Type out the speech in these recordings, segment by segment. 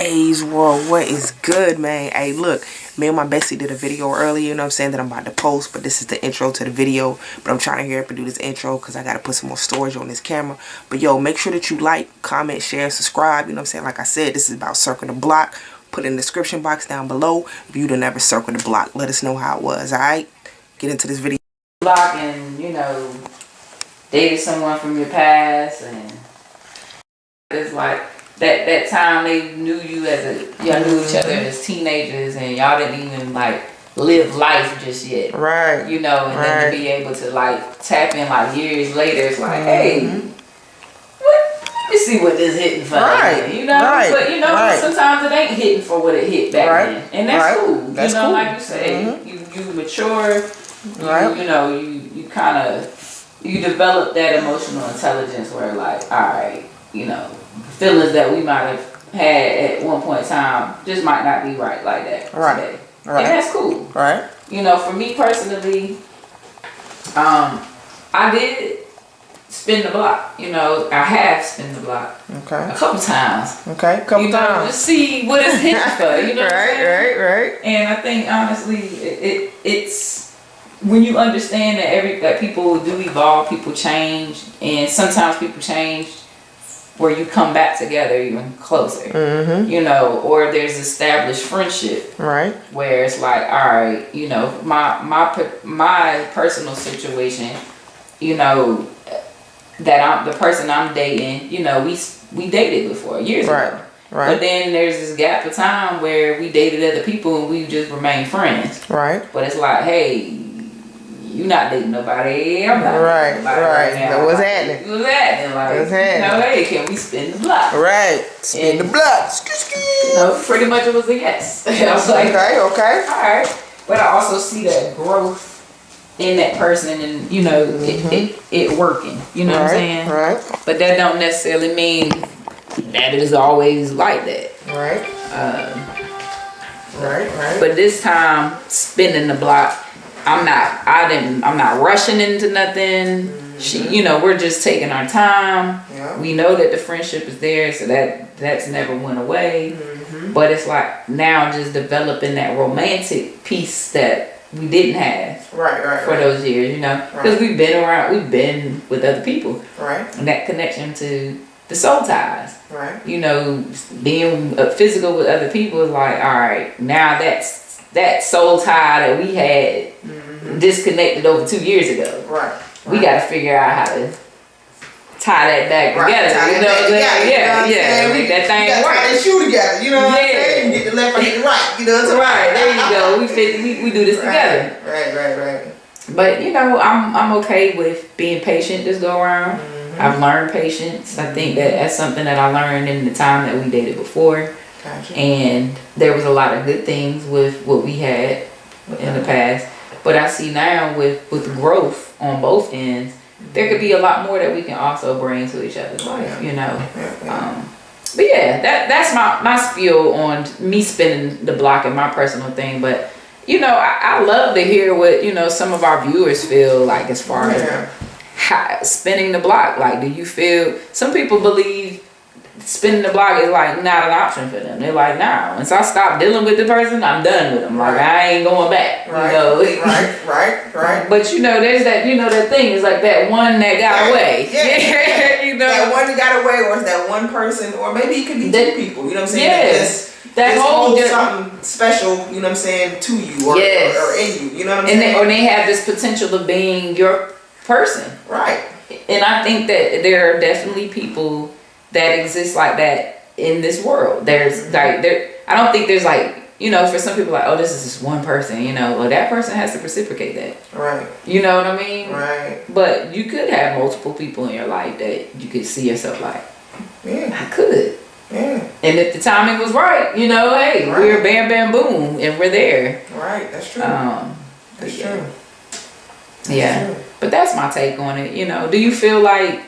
A's World, what is good, man? Hey, look, me and my bestie did a video earlier, you know what I'm saying, that I'm about to post, but this is the intro to the video. But I'm trying to hurry up and do this intro because I got to put some more storage on this camera. But yo, make sure that you like, comment, share, subscribe, you know what I'm saying? Like I said, this is about Circle the Block. Put it in the description box down below if you done ever circle the block. Let us know how it was, alright? Get into this video. Block and, dated someone from your past, and it's like that time they knew you y'all knew each other as teenagers, and y'all didn't even live life just yet, right? And then to be able to tap in years later, it's like, hey, let me see what this hitting for, right? But sometimes it ain't hitting for what it hit back then, and that's cool. That's cool. Like you say, you mature, you kind of develop that emotional intelligence where alright, feelings that we might have had at one point in time just might not be right like that today. Right. And that's cool. Right. For me personally, I did spin the block. I have spin the block. Okay. A couple times. Okay. A couple times. To see what it's hitting for. Right. And I think honestly, it's when you understand that people do evolve, people change, and sometimes people change where you come back together even closer, or there's established friendship, right? Where it's like, all right, my personal situation, that the person I'm dating, we dated before years ago, right? But then there's this gap of time where we dated other people and we just remained friends, right? But it's like, hey, you not dating nobody, I'm not dating nobody right now. What's happening? What's happening? Hey, can we spin the block? Right. Spin the block. Pretty much it was a yes. I was like, okay. All right. But I also see that growth in that person and, it working. You know what I'm saying? Right. But that don't necessarily mean that it is always like that. Right. Right. But this time, spinning the block, I'm not rushing into nothing. We're just taking our time. Yeah. We know that the friendship is there, so that's never went away. But it's like now just developing that romantic piece that we didn't have for those years, because we've been with other people, right? And that connection to the soul ties, right? Being physical with other people is like, all right, now that soul tie that we had disconnected over 2 years ago. Right. We got to figure out how to tie that back together. Make that thing work. Tie that shoe together. You know what I'm saying? Get the left and get the right. You know what I'm saying? Right. There you go. We do this together. Right. But I'm okay with being patient this go around. I've learned patience. I think that's something that I learned in the time that we dated before. Gotcha. And there was a lot of good things with what we had in the past. But I see now with growth on both ends, there could be a lot more that we can also bring to each other's life, But that's my spiel on me spinning the block and my personal thing. But, I love to hear what, some of our viewers feel like as far as spinning the block. Do you feel, some people believe spinning the block is not an option for them. They're like, nah, once I stop dealing with the person, I'm done with them. I ain't going back. Right. But there's that, that thing is that one that got away. Yeah. That one that got away, or is that one person, or maybe it could be two people. You know what I'm saying? Yes. That whole something special, you know what I'm saying, to you or in you. You know what I'm saying? Or they have this potential of being your person. Right. And I think that there are definitely people that exists like that in this world. There's I don't think there's for some people oh, this is just one person, well, that person has to reciprocate that. Right. You know what I mean? Right. But you could have multiple people in your life that you could see yourself I could. Yeah. And if the timing was right, hey, we're bam, bam, boom, and we're there. Right, that's true. That's true. Yeah. True. But that's my take on it. Do you feel like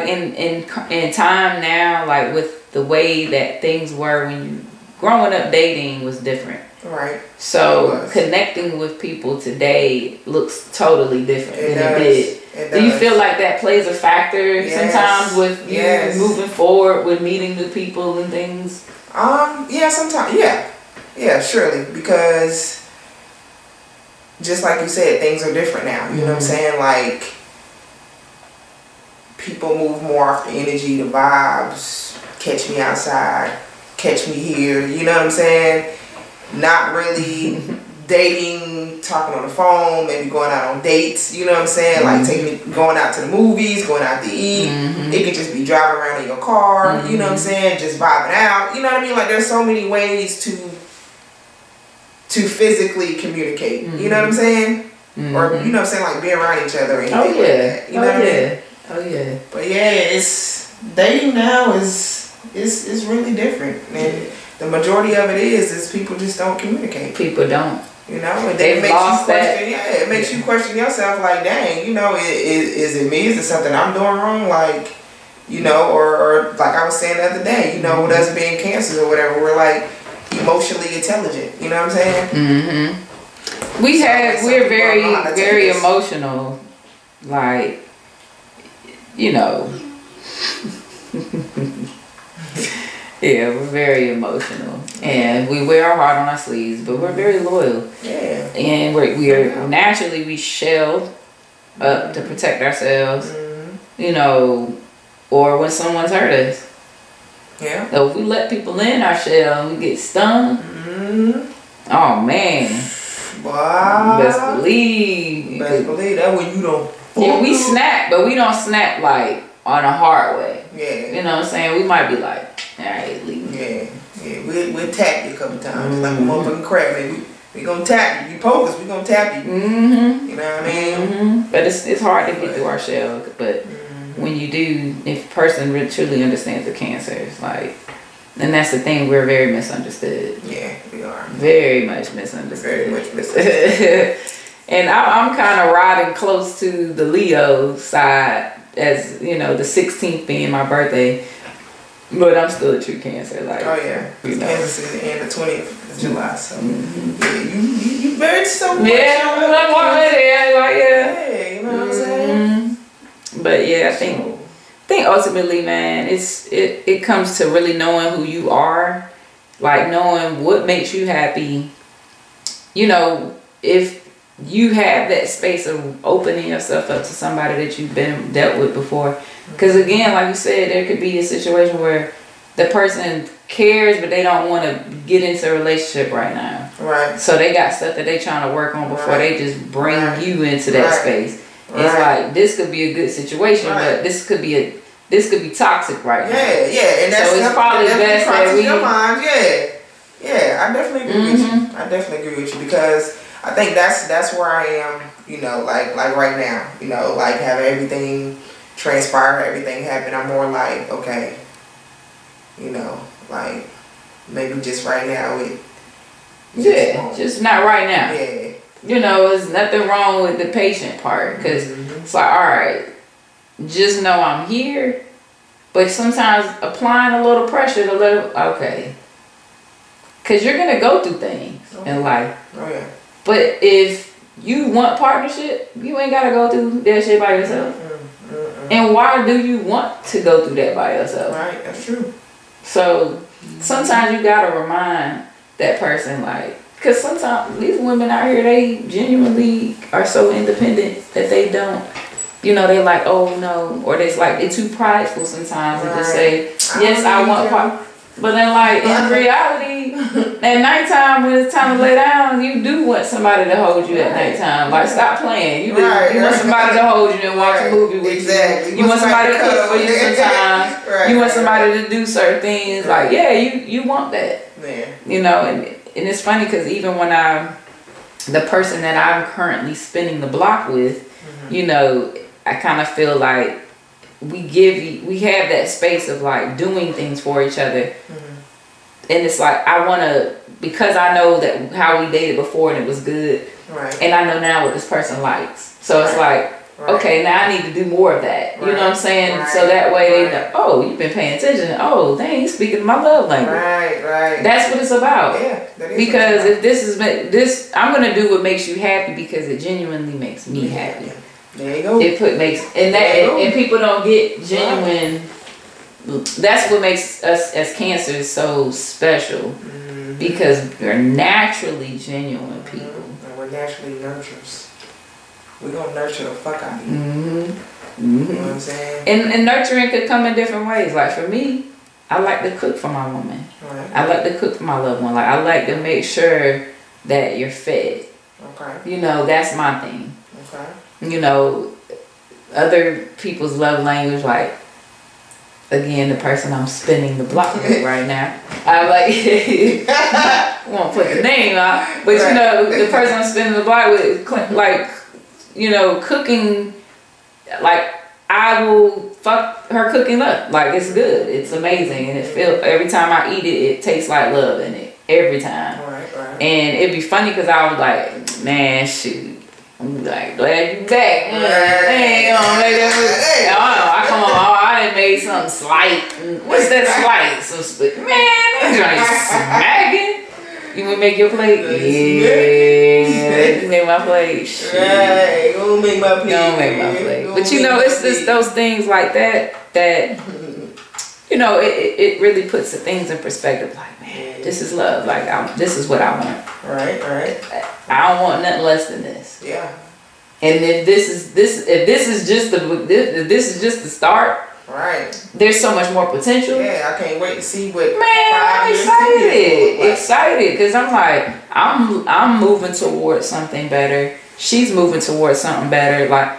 in time now, with the way that things were when you growing up dating was different. Right. So connecting with people today looks totally different than it did. Do you feel like that plays a factor sometimes with you moving forward with meeting new people and things? Yeah, sometimes. Yeah, surely, because just like you said, things are different now. You know what I'm saying? Like, people move more off the energy, the vibes. Catch me outside, catch me here. You know what I'm saying? Not really dating, talking on the phone, maybe going out on dates. You know what I'm saying? Like going out to the movies, going out to eat. It could just be driving around in your car. You know what I'm saying? Just vibing out. You know what I mean? Like, there's so many ways to physically communicate. You know what I'm saying? Or, you know what I'm saying? Like, being around each other or anything like that. You know what I mean? Oh yeah. But yeah, it's dating now is really different. And the majority of it is people just don't communicate. People don't. You know, and then it makes you question. Yeah, it makes you question yourself. Like, dang, you know, is it me? Is it something I'm doing wrong? Like, you know, or like I was saying the other day, you know, with us being cancers or whatever, we're like emotionally intelligent. You know what I'm saying? We're very emotional. Like, you know. Yeah, we're very emotional, and we wear our heart on our sleeves, but we're very loyal. Yeah. And we're naturally, we shell up to protect ourselves, you know, or when someone's hurt us. Yeah. So if we let people in our shell and we get stung, oh man. Wow. Best believe that when you don't. Yeah, we snap, but we don't snap like on a hard way. Yeah. You know what I'm saying? We might be like, alright, leave. Yeah. We'll tap you a couple times. Like a motherfucking crab, man. We gonna tap you. You poke us, we gonna tap you. You know what I mean? But it's hard to get through our shell. But when you do, if a person really truly understands the cancer, it's like, and that's the thing, we're very misunderstood. Yeah, we are. Very much misunderstood. Very much misunderstood. And I'm kind of riding close to the Leo side, as you know, the 16th being my birthday. But I'm still a true Cancer, like. Oh yeah, you know. Cancer is the end of 20th of July, so yeah, you very so much. Yeah, I'm already like yeah, you know what I'm saying. But yeah, I think ultimately, man, it comes to really knowing who you are, like knowing what makes you happy. You know, if you have that space of opening yourself up to somebody that you've been dealt with before. Because again, like you said, there could be a situation where the person cares, but they don't want to get into a relationship right now. Right. So they got stuff that they trying to work on before they just bring you into that space. It's like, this could be a good situation, but this could be toxic right now. Yeah, and that's so it's probably best that we. Your mind. Yeah, I definitely agree with you. I definitely agree with you because I think that's where I am. You know, like right now. You know, like having everything transpire, everything happen. I'm more like, okay, you know, like maybe just right now just not right now. Yeah. You know, there's nothing wrong with the patient part because it's like, all right, just know I'm here, but sometimes applying a little pressure okay, because you're gonna go through things in life. Oh yeah. But if you want partnership, you ain't gotta go through that shit by yourself. And why do you want to go through that by yourself? Right, that's true. So sometimes you gotta remind that person, like, because sometimes these women out here, they genuinely are so independent that they don't, you know, they like, oh no, or they're too prideful sometimes to just say, yes, I want partnership. But then, like, in reality, at nighttime when it's time to lay down, you do want somebody to hold you at nighttime. Like, stop playing. You want somebody to hold you and watch a movie with you. You want somebody to cook for you sometimes. You want somebody to do certain things. Like, yeah, you want that. Yeah. You know, and it's funny because even when the person that I'm currently spinning the block with, you know, I kind of feel like we have that space of like doing things for each other. And it's like, I want to, because I know that how we dated before and it was good. Right. And I know now what this person likes. So it's like, okay, now I need to do more of that. You know what I'm saying? So that way they know, oh, you've been paying attention. Oh, dang, he's speaking my love language. Right. That's what it's about. Yeah, that is. Because if this, I'm gonna do what makes you happy because it genuinely makes me happy. There you go. And people don't get genuine. That's what makes us as cancers so special, because we're naturally genuine people. And we're naturally nurturers. We're gonna nurture the fuck out of you. You know what I'm saying? And nurturing could come in different ways. Like for me, I like to cook for my woman. I like to cook for my loved one. Like I like to make sure that you're fed. Okay. You know, that's my thing. Okay. You know, other people's love language, like, again, the person I'm spinning the block with right now. I won't put the name out, but you know, the person I'm spinning the block with, like, you know, cooking, like, I will fuck her cooking up. Like, it's good. It's amazing. And it feels, every time I eat it, it tastes like love in it. Every time. Right. And it'd be funny because I was like, man, shoot. I'm like, glad you back. Hey, you know, make that food. I come on, I done made something slight. What's that slight? Some man, that joint smacking. You wanna make your plate? Yeah. You make my plate. Shit. Right. Don't make my plate. Don't make my plate. But you know, it's just those things like that, you know, it really puts the things in perspective. Like, man, this is love. Like, this is what I want. Right. I don't want nothing less than this. Yeah. And if this is just the start, right, there's so much more potential. Yeah, I can't wait to see what. Man, I'm excited because I'm like, I'm moving towards something better. She's moving towards something better. Like,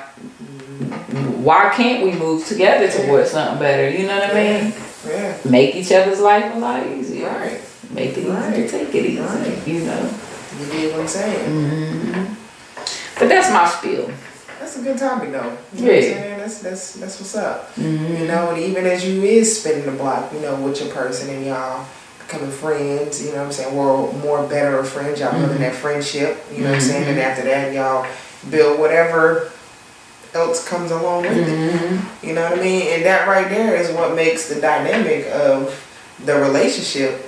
why can't we move together towards something better? You know what I mean? Yeah. Make each other's life a lot easier. Right. Make it easy to take it easy. Right. You know. You get what I'm saying? But that's my spiel. That's a good topic though. You know what I'm saying? That's what's up. You know, and even as you is spinning the block, you know, with your person and y'all becoming friends, you know what I'm saying? More better friends, y'all building that friendship, you know what I'm saying? And after that y'all build whatever else comes along with it. You know what I mean? And that right there is what makes the dynamic of the relationship,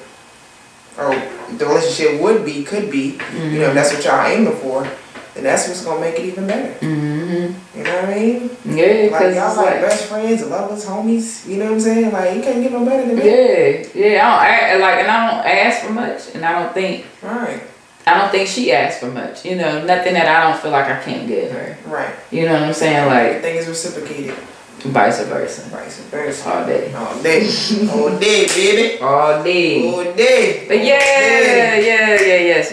or the relationship could be, you know, if that's what y'all aiming for, then that's what's gonna make it even better. You know what I mean? Yeah, like y'all like best friends, lovers, homies. You know what I'm saying? Like you can't get no better than that. Yeah. I don't ask for much, and I don't think she asks for much. You know, nothing that I don't feel like I can't give her. Right. You know what I'm saying? Like everything is reciprocated. Vice versa. All day. All day, baby. All day. But yes.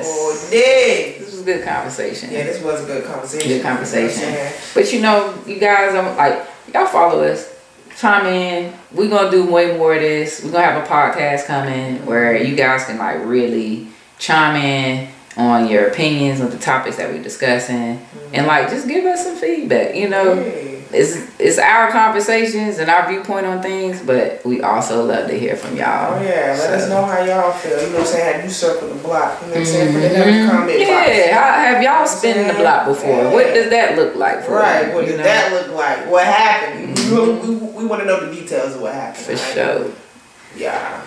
All day. This was a good conversation. Yeah, this was a good conversation. But you know, you guys, I'm like, y'all follow us. Chime in. We're gonna do way more of this. We're gonna have a podcast coming where you guys can like really chime in on your opinions on the topics that we're discussing, and like just give us some feedback. You know. It's our conversations and our viewpoint on things, but we also love to hear from y'all. Oh yeah, let us know how y'all feel. You know what I'm saying? Have you circle the block? You know what I'm saying? Put it in the comment box. Yeah, how have y'all spin the block before? Yeah. What does that look like for you? What does that look like? What happened? We want to know the details of what happened. For sure. Yeah.